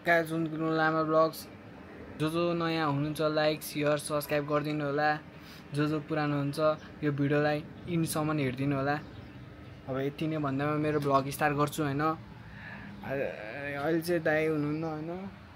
क्या जुन लामा ब्लग्स जो नयाँ हुनुहुन्छ लाइक शेयर सब्सक्राइब गरिदिनु होला। जो पुरानो हुन्छ यो भिडियोलाई इन्डसम्म हेरिदिनु होला। अब यति नै भन्दामा मेरो ब्लग स्टार्ट गर्छु हैन। अहिले चाहिँ दाइ हुनुहुन्न हैन,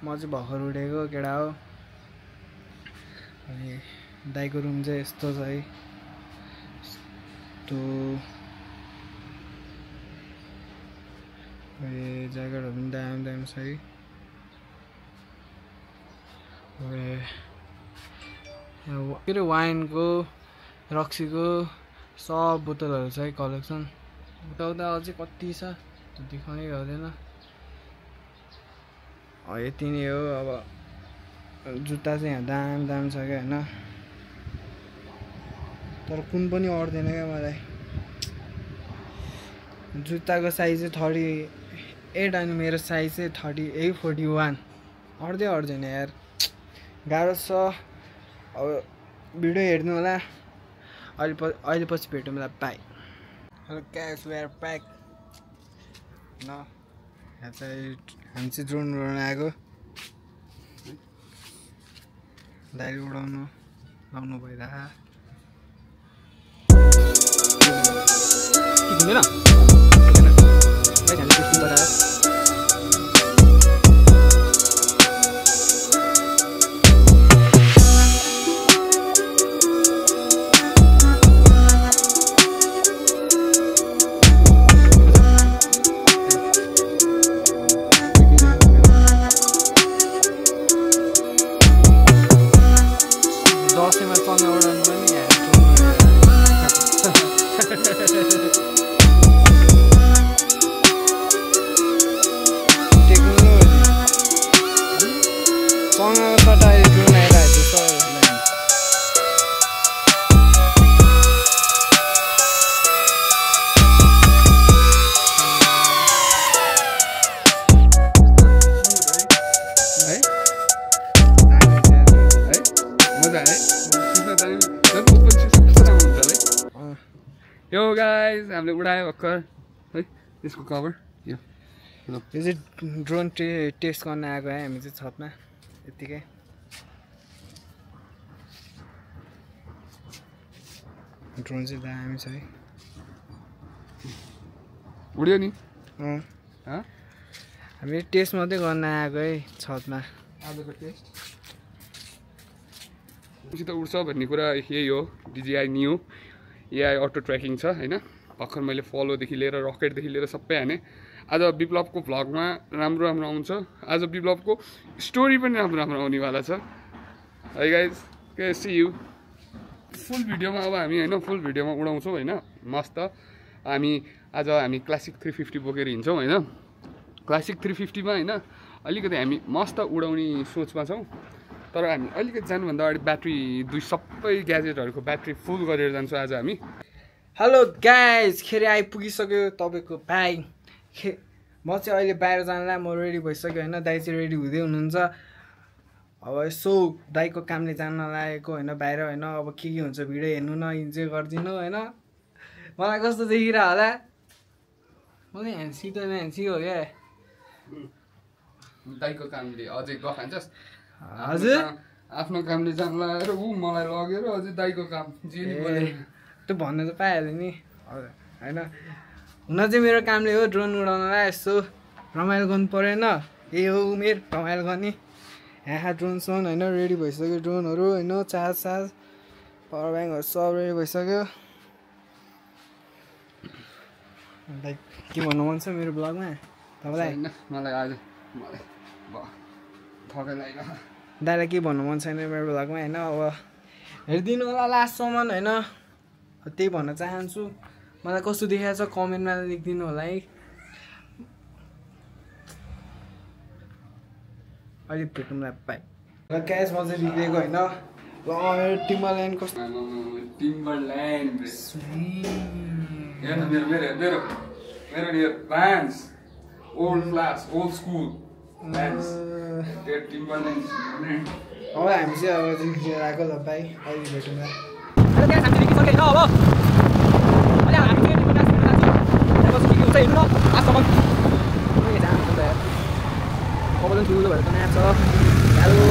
म चाहिँ भर्खर उठेको केटा हो। अनि दाइको रुम चाहिँ यस्तो छ है, यस्तो ज्याकेटहरु पनि दामी दामी छ है। के अरे वाइनको रक्सीको सब बोतलहरू छ है कलेक्सन। उता अझै कति छ त्यो देखाउनै गर्दैन। यति नै हो। अब जुत्ता चाहिँ यहाँ दामी दामी छ क्या होइन, तर कुन पनि अड्दैन क्या मलाई। जुत्ताको साइज चाहिँ 38 अनि मेरो साइज चाहिँ 41 अड्दैन यार, गाह्रो छ। अब भिडियो हेर्नु होला। अहिले पछि भेटौँला, bye. Hello guys, we are back न। यहाँ चाहिँ हामी चाहिँ ड्रोन उडाउन आएको। दाइले उडाउनु लाउनु भइरहेको दसैँमा सँगै उडाउनु पनि टेक्नोलोजी सँगै सटा ड्रोन आइरहेको छ। यो गाइस हामीले उडायो भर्खर है यसको कभर। यो चाहिँ ड्रोन टेस्ट गर्न आएको है हामी चाहिँ छतमा यतिकै। ड्रोन चाहिँ दामी छ है। उड्यो नि। हामी टेस्ट मात्रै गर्न आएको है छतमा। आजको टेस्ट पछि त उड्छ भन्ने कुरा यही हो। DJI new AI auto tracking छ हैन। भर्खर मैले फलोदेखि लिएर रकेटदेखि लिएर सबै हाने। आज विप्लवको भ्लगमा राम्रो आउँछ। आज विप्लवको स्टोरी पनि राम्रो आउनेवाला छ है गाइज। के सी यू फुल भिडियोमा। अब हामी हैन फुल भिडियोमा उडाउँछौँ हैन मस्त। आज हामी क्लासिक 350 बोकेर हिँड्छौँ हैन। क्लासिक 350 मा हैन अलिकति हामी मस्त उडाउने सोचमा छौँ। तर हामी अलिकति जानुभन्दा अगाडि ब्याट्री सबै ग्याजेटहरूको ब्याट्री फुल गरेर जान्छौँ आज हामी। हेलो गाइज, खेर आइपुगिसक्यो तपाईँको भाइ। म चाहिँ अहिले बाहिर जानलाई म रेडी भइसक्यो होइन। दाइ चाहिँ रेडी हुँदै हुनुहुन्छ। अब यसो दाइको कामले जान लागेको होइन बाहिर होइन। अब के हुन्छ भिडियो हेर्नु न, इन्जोय गरिदिनु होइन। मलाई कस्तो देखिरह होला, म चाहिँ ह्यान्सी त ह्यान्सी हो क्या। दाइको कामले अझै गखान्छस्। हजुर आफ्नो कामले जान लगाएर मलाई लगेर अझै दाइको काम त्यो भन्नु त पाइहाल्यो नि होइन। हुन चाहिँ मेरो कामले हो ड्रोन उडाउनलाई। यस्तो रमाइलो गर्नु परेन, यही हो उमेर रमाइलो गर्ने। यहाँ ड्रोनसम्म होइन रेडी भइसक्यो। ड्रोनहरू होइन चार्ज पावर ब्याङ्कहरू सब रेडी भइसक्यो। लाइक के भन्नु मन छ मेरो ब्लगमा तपाईँलाई? मलाई आज थकै लाग्यो। दाइलाई के भन्नु मन छैन मेरो ब्लगमा होइन। अब हेरिदिनु होला लास्टसम्म होइन। त्यही भन्न चाहन्छु। मलाई कस्तो देखाएको छ कमेन्टमा लेखिदिनु होला है। अहिले भेटौँला, बाई। र क्यास म चाहिँ बिग्रेको होइन। ल टिम्बरल्यान्ड कस्तो टिम्बरल्यान्ड मेरो Vans old class old school Vans Timberland. अब हामी चाहिँ अब लिएर आएको ल भाइ, अहिले भेटौँला। कपाल ठुलो भएर त नाच्छ हेलो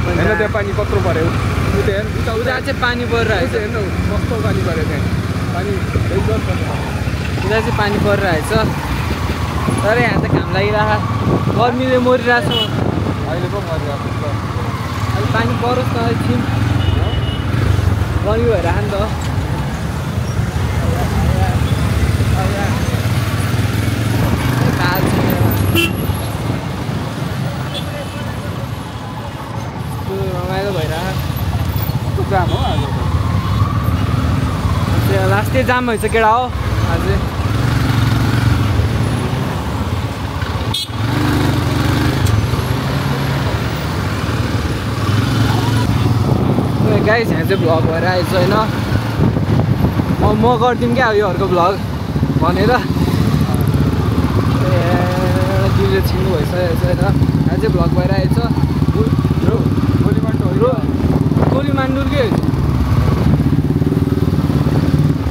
हेर्न त्यहाँ पानी कत्रो पऱ्यो उता हेर्नु उता उता चाहिँ पानी परिरहेछ हेर्नु कस्तो पानी पऱ्यो त्यहाँ पानी उता चाहिँ पानी परिरहेछ तर यहाँ त घाम लागिरहेको गर्मीले मरिरहेको छ अहिले पो मरिरहेको छ अहिले पानी परोस् न एकछिन गर्मी भएर नि त रमाइलो भइरहेको जाम हो आज लास्टै जाम भएछ केटा हो आज गाइस यहाँ चाहिँ भ्लग भएर आएछ होइन म गरिदिउँ क्या योहरूको भ्लग भनेर दिदीले छिन्नु भइसकेको छ होइन यहाँ चाहिँ भ्लग भएर आएछ गोली मान्डुरकै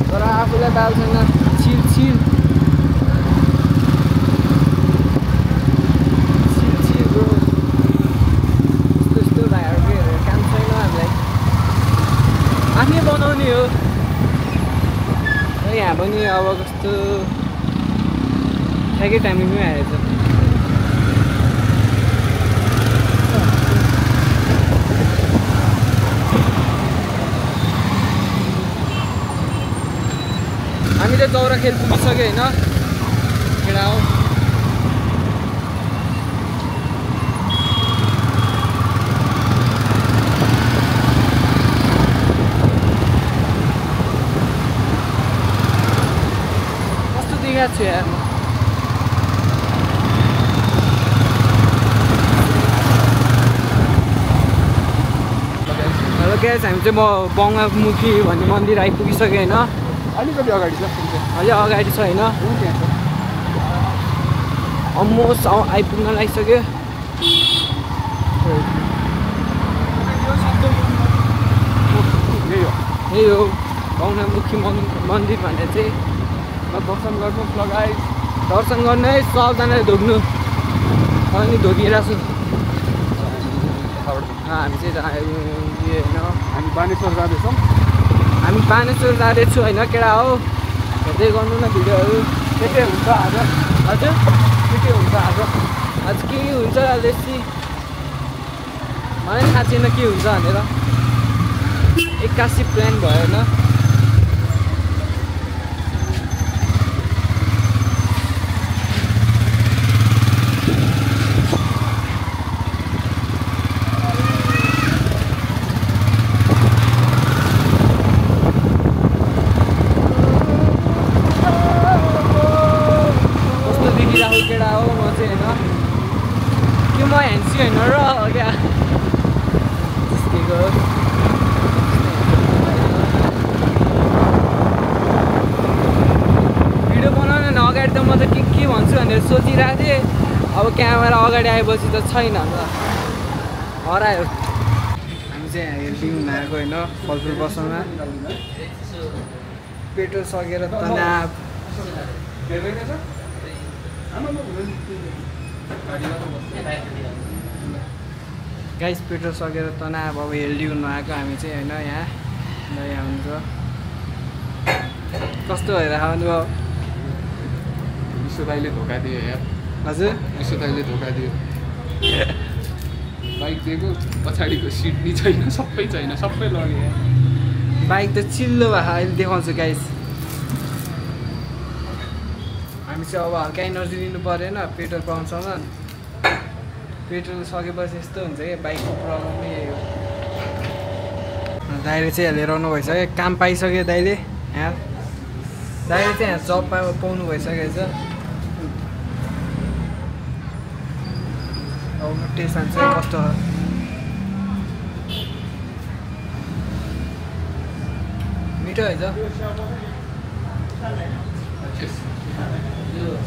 तर आफूलाई बाल छैन चिल चिल ब्रो यस्तो भाइहरूको काम छैन हामीलाई आफ्नै बनाउने हो यहाँ पनि अब कस्तो ठ्याक्कै टाइमिङमै आएछ हामी त चौरा खेल पुगिसक्यो होइन केटा हो कस्तो देखाएको छु यार हेलो ग्यास हामी चाहिँ म बङ्गामुखी भन्ने मन्दिर आइपुगिसक्यो होइन अलिकति अगाडि छ अलि अगाडि छ होइन अलमोस्ट आइपुग्न लागिसक्यो यही हो बङ्गामुखी मन्दिर भने चाहिँ दर्शन गर्नु लगाइ दर्शन गर्नु है सबजनाले धोक्नु अनि धोकिरहेको छु हामी चाहिँ होइन हामी बानेश्वर जाँदैछौँ हामी बानेश्वर जाँदैछु होइन केटा हो हेर्दै गर्नु न भिडियोहरू के हुन्छ आज हजुर के हुन्छ आज आज के हुन्छ बेसी मलाई थाहा छैन के हुन्छ भनेर 81 प्लान भएन केटा हो म चाहिँ होइन कि म ह्यान्सी होइन र क्या जिस्केको भिडियो बनाउन न अगाडि त म त के भन्छु भनेर सोचिरहेको थिएँ अब क्यामेरा अगाडि आएपछि त छैन अन्त हरायो हामी चाहिँ हेर्दिङ आएको होइन फलफुल बसमा पेट्रोल सकेर तनाव गाइस पेट्रोल सकेर तनाव अब हेल्दी हुनु आएको हामी चाहिँ होइन यहाँ हुन्छ कस्तो भएर आउनुभयो विश्व दाइले धोका दियो यार हजुर विश्व दाइले धोका दियो बाइक दिएको पछाडिको सिट नि छैन सबै लग्यो बाइक त चिल्लो भएको अहिले देखाउँछु गाइस हामी चाहिँ अब हल्का एनर्जी लिनु परेन पेट्रोल पम्पसँग पेट्रोल सकेपछि यस्तो हुन्छ कि बाइकको प्रब्लम नै यही हो दाइले चाहिँ लिएर आउनु भइसक्यो काम पाइसक्यो दाइले यहाँ दाइले चाहिँ यहाँ जब पाउनु भइसकेको छ अब टेस्ट चाहिँ कस्तो मिठो है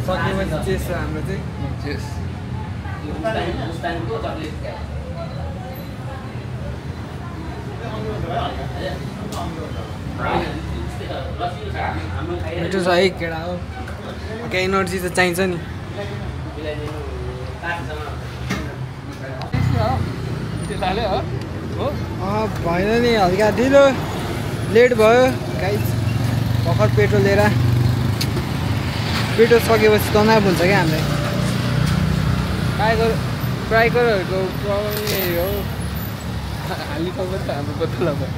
सकेपछि चेस छ हाम्रो चाहिँ चेस मिठो छ है केटा हो क्या एनर्जी त चाहिन्छ नि भएन नि हल्का ढिलो लेट भयो गाइस भर्खर पेट्रोल लिएर पेट्रोल सकेपछि तनाव हुन्छ क्या हामीलाई ट्राइकरहरूको प्रब्लम यही हो हाली खबर त हाम्रो बदला भयो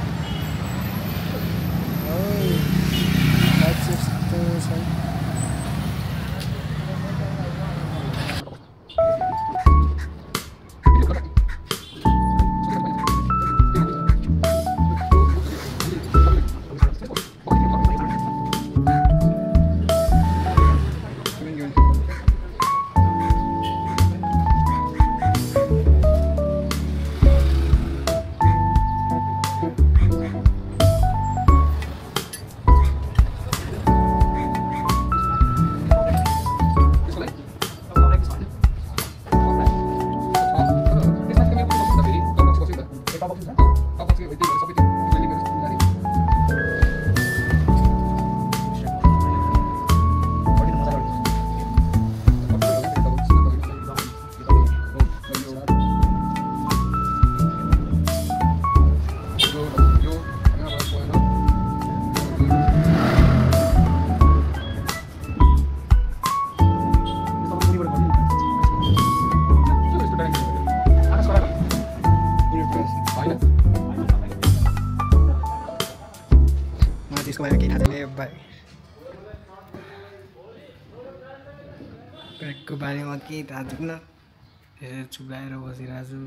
त्यसको बारेमा केही थाहा छैन ब्यागको बारेमा केही थाहा छैन त्यसरी चुप्लाएर बसिरहेको छु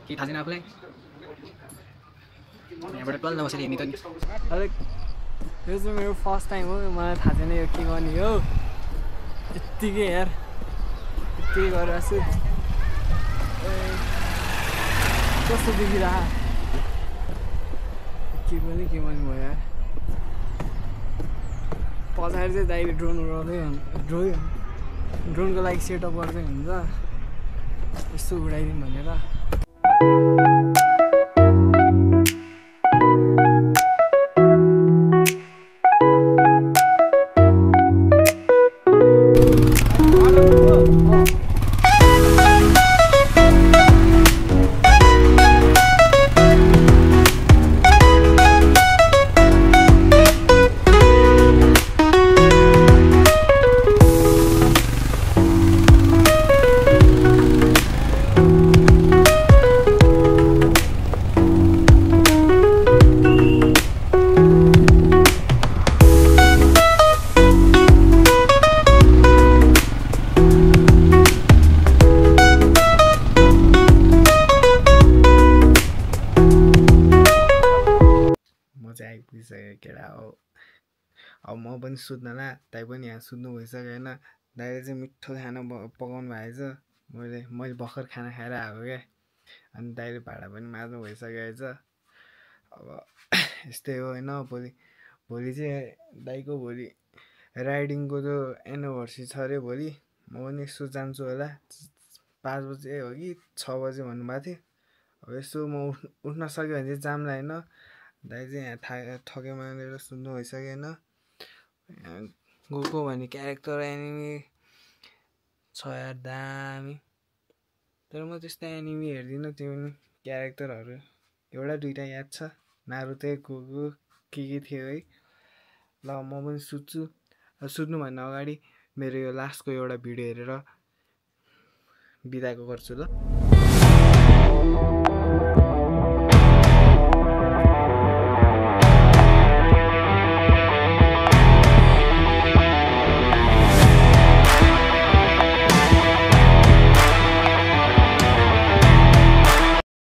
केही थाहा छैन आफूलाई यहाँबाट टल्ल बसेर हिँड्ने त नि अरे यो चाहिँ मेरो फर्स्ट टाइम हो मलाई थाहा छैन यो के गर्ने हो यत्तिकै यार यत्तिकै गरेर छु कस्तो देखिरह के पनि भयो यार पछाडि चाहिँ दाइले ड्रोन उडाउँदै ड्रोनको लागि सेटअप गर्दै हुन्छ यसो उडाइदिउँ भनेर आइपुगिसक्यो केटा हो अब म पनि सुत्नला दाइ पनि यहाँ सुत्नु भइसक्यो होइन दाइले चाहिँ मिठो खाना पकाउनु भएको छ मैले भर्खर खाना खाएर आएको क्या अनि दाइले भाडा पनि माझ्नु भइसकेको छ अब यस्तै हो होइन भोलि चाहिँ दाइको भोलि राइडिङको जो एनिभर्सरी छ अरे भोलि म पनि यसो जान्छु होला 5 बजे हो कि 6 बजे भन्नुभएको थियो अब यसो म उठ्न सक्यो भने चाहिँ जाम्ला होइन दाइ चाहिँ यहाँ ठगे मानेर सुन्नु भइसक्यो होइन गएको भने क्यारेक्टर एनिमी छ यार दामी तर म त्यस्तो एनिमी हेर्दिनँ, त्यो पनि क्यारेक्टरहरू एउटा दुइटा याद छ, नारुतो गोकु के थियो है। ल म पनि सुत्छु। सुत्नुभन्दा अगाडि मेरो यो लास्टको एउटा भिडियो हेरेर बिदाको गर्छु ल।